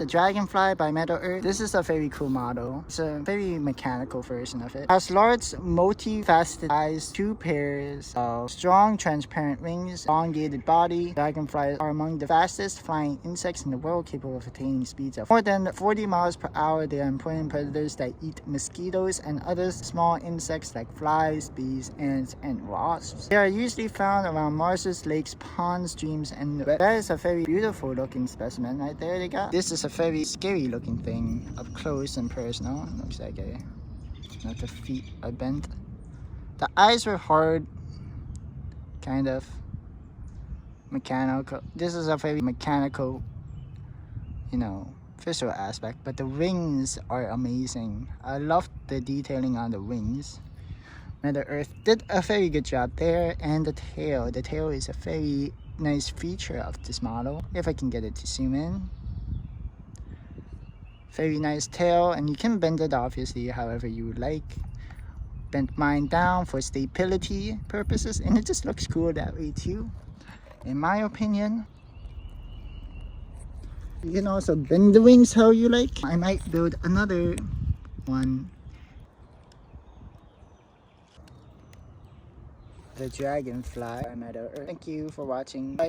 The Dragonfly by Metal Earth. This is a very cool model. It's a very mechanical version of it. It has large multifaceted eyes, 2 pairs of strong transparent wings, elongated body. Dragonflies are among the fastest flying insects in the world, capable of attaining speeds of more than 40 miles per hour. They are important predators that eat mosquitoes and other small insects like flies, bees, ants, and wasps. They are usually found around marshes, lakes, ponds, streams, and that is a very beautiful looking specimen right there they got. This is a very scary looking thing up close and personal. It looks like the feet are bent. The eyes were hard, kind of mechanical. This is a very mechanical, visual aspect, but the wings are amazing. I love the detailing on the wings. Mother Earth did a very good job there. And the tail is a very nice feature of this model. If I can get it to zoom in. Very nice tail, and you can bend it obviously however you would like. Bent mine down for stability purposes, and it just looks cool that way too, in my opinion. You can also bend the wings how you like. I might build another one. The Dragonfly by Metal Earth. Thank you for watching. Bye.